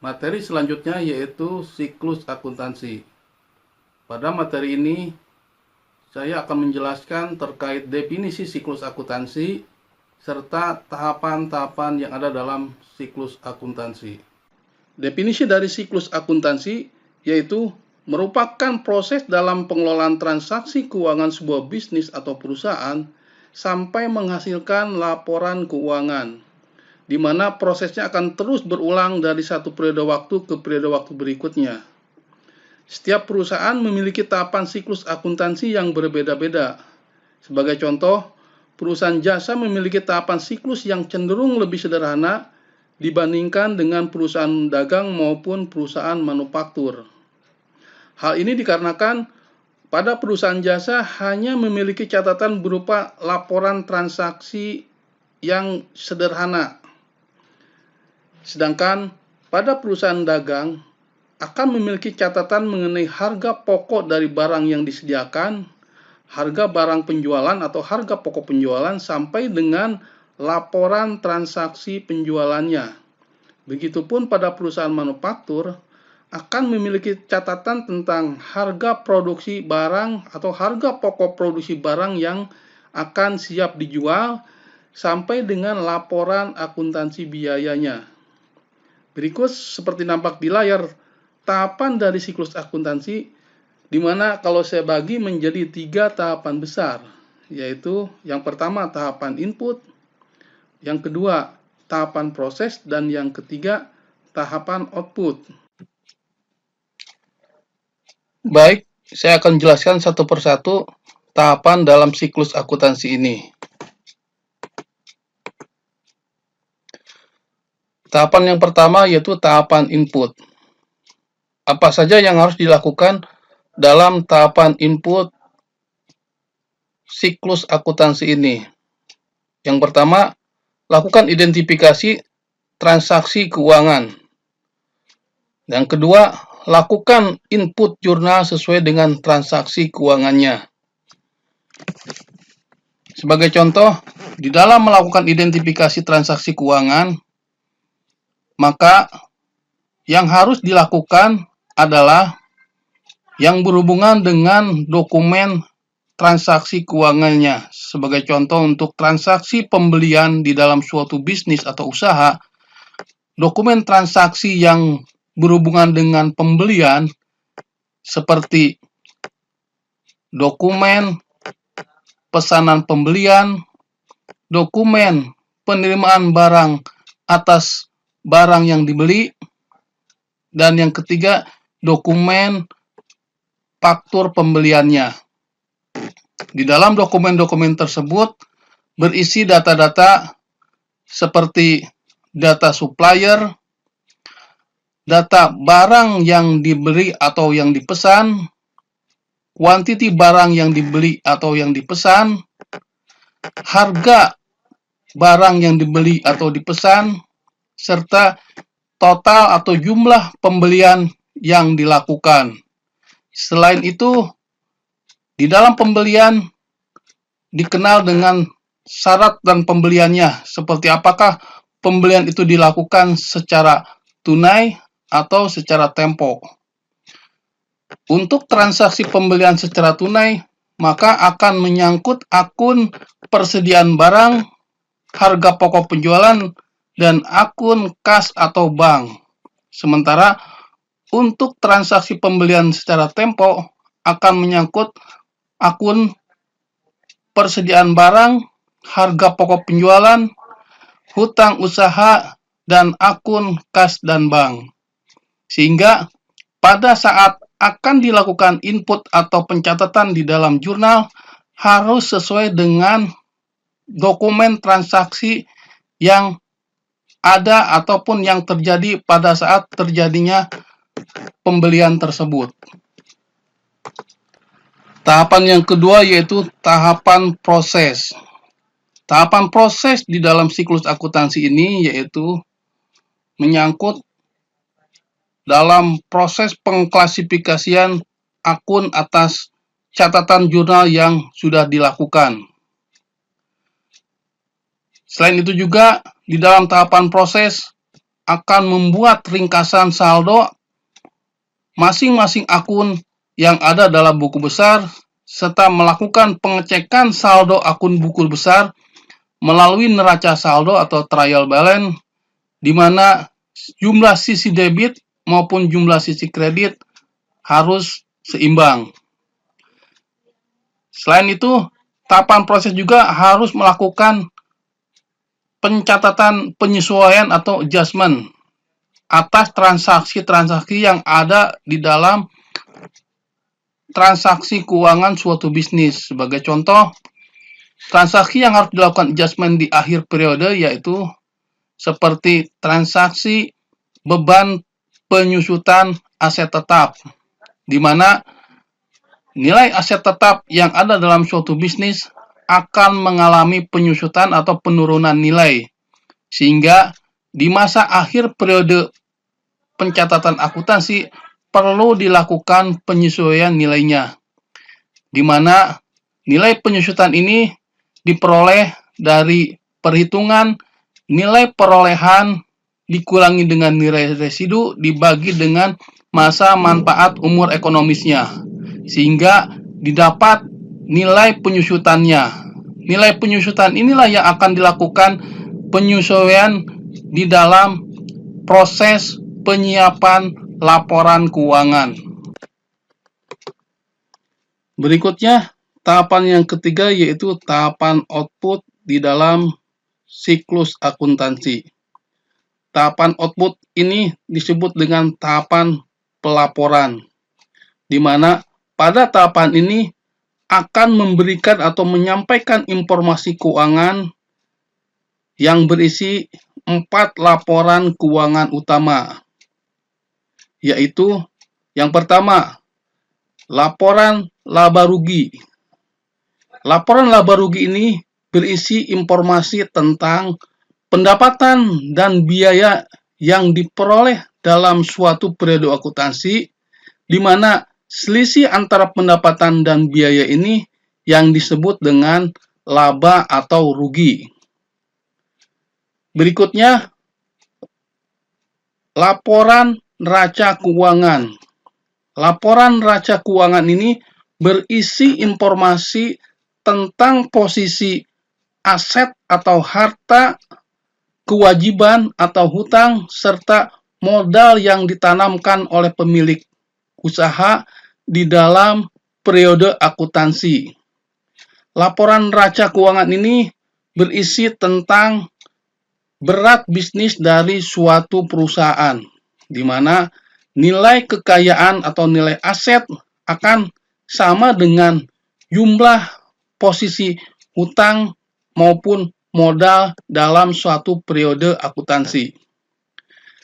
Materi selanjutnya yaitu siklus akuntansi. Pada materi ini, saya akan menjelaskan terkait definisi siklus akuntansi serta tahapan-tahapan yang ada dalam siklus akuntansi. Definisi dari siklus akuntansi yaitu merupakan proses dalam pengelolaan transaksi keuangan sebuah bisnis atau perusahaan sampai menghasilkan laporan keuangan, di mana prosesnya akan terus berulang dari satu periode waktu ke periode waktu berikutnya. Setiap perusahaan memiliki tahapan siklus akuntansi yang berbeda-beda. Sebagai contoh, perusahaan jasa memiliki tahapan siklus yang cenderung lebih sederhana dibandingkan dengan perusahaan dagang maupun perusahaan manufaktur. Hal ini dikarenakan pada perusahaan jasa hanya memiliki catatan berupa laporan transaksi yang sederhana. Sedangkan pada perusahaan dagang akan memiliki catatan mengenai harga pokok dari barang yang disediakan, harga barang penjualan atau harga pokok penjualan sampai dengan laporan transaksi penjualannya. Begitupun pada perusahaan manufaktur akan memiliki catatan tentang harga produksi barang atau harga pokok produksi barang yang akan siap dijual sampai dengan laporan akuntansi biayanya. Berikut seperti nampak di layar tahapan dari siklus akuntansi, di mana kalau saya bagi menjadi 3 tahapan besar, yaitu yang pertama tahapan input, yang kedua tahapan proses, dan yang ketiga tahapan output. Baik, saya akan jelaskan satu persatu tahapan dalam siklus akuntansi ini. Tahapan yang pertama yaitu tahapan input. Apa saja yang harus dilakukan dalam tahapan input siklus akuntansi ini? Yang pertama, lakukan identifikasi transaksi keuangan. Yang kedua, lakukan input jurnal sesuai dengan transaksi keuangannya. Sebagai contoh, di dalam melakukan identifikasi transaksi keuangan, maka yang harus dilakukan adalah yang berhubungan dengan dokumen transaksi keuangannya. Sebagai contoh, untuk transaksi pembelian di dalam suatu bisnis atau usaha, dokumen transaksi yang berhubungan dengan pembelian seperti dokumen pesanan pembelian, dokumen penerimaan barang atas barang yang dibeli, dan yang ketiga, dokumen faktur pembeliannya. Di dalam dokumen-dokumen tersebut berisi data-data seperti data supplier, data barang yang dibeli atau yang dipesan, kuantiti barang yang dibeli atau yang dipesan, harga barang yang dibeli atau dipesan, serta total atau jumlah pembelian yang dilakukan. Selain itu, di dalam pembelian dikenal dengan syarat dan pembeliannya, seperti apakah pembelian itu dilakukan secara tunai atau secara tempo. Untuk transaksi pembelian secara tunai, maka akan menyangkut akun persediaan barang, harga pokok penjualan, dan akun kas atau bank. Sementara untuk transaksi pembelian secara tempo akan menyangkut akun persediaan barang, harga pokok penjualan, hutang usaha, dan akun kas dan bank. Sehingga pada saat akan dilakukan input atau pencatatan di dalam jurnal harus sesuai dengan dokumen transaksi yang ada ataupun yang terjadi pada saat terjadinya pembelian tersebut. Tahapan yang kedua yaitu tahapan proses. Tahapan proses di dalam siklus akuntansi ini yaitu menyangkut dalam proses pengklasifikasian akun atas catatan jurnal yang sudah dilakukan. Selain itu juga di dalam tahapan proses akan membuat ringkasan saldo masing-masing akun yang ada dalam buku besar, serta melakukan pengecekan saldo akun buku besar melalui neraca saldo atau trial balance, di mana jumlah sisi debit maupun jumlah sisi kredit harus seimbang. Selain itu, tahapan proses juga harus melakukan pencatatan penyesuaian atau adjustment atas transaksi-transaksi yang ada di dalam transaksi keuangan suatu bisnis. Sebagai contoh, transaksi yang harus dilakukan adjustment di akhir periode yaitu seperti transaksi beban penyusutan aset tetap, di mana nilai aset tetap yang ada dalam suatu bisnis akan mengalami penyusutan atau penurunan nilai, sehingga di masa akhir periode pencatatan akuntansi perlu dilakukan penyesuaian nilainya, di mana nilai penyusutan ini diperoleh dari perhitungan nilai perolehan dikurangi dengan nilai residu dibagi dengan masa manfaat umur ekonomisnya, sehingga didapat nilai penyusutannya. Nilai penyusutan inilah yang akan dilakukan penyesuaian di dalam proses penyiapan laporan keuangan. Berikutnya, tahapan yang ketiga yaitu tahapan output di dalam siklus akuntansi. Tahapan output ini disebut dengan tahapan pelaporan, di mana pada tahapan ini akan memberikan atau menyampaikan informasi keuangan yang berisi 4 laporan keuangan utama, yaitu yang pertama, laporan laba rugi. Laporan laba rugi ini berisi informasi tentang pendapatan dan biaya yang diperoleh dalam suatu periode akuntansi, di mana selisih antara pendapatan dan biaya ini yang disebut dengan laba atau rugi. Berikutnya, laporan neraca keuangan. Laporan neraca keuangan ini berisi informasi tentang posisi aset atau harta, kewajiban atau hutang, serta modal yang ditanamkan oleh pemilik usaha di dalam periode akuntansi. Laporan neraca keuangan ini berisi tentang berat bisnis dari suatu perusahaan, di mana nilai kekayaan atau nilai aset akan sama dengan jumlah posisi hutang maupun modal dalam suatu periode akuntansi.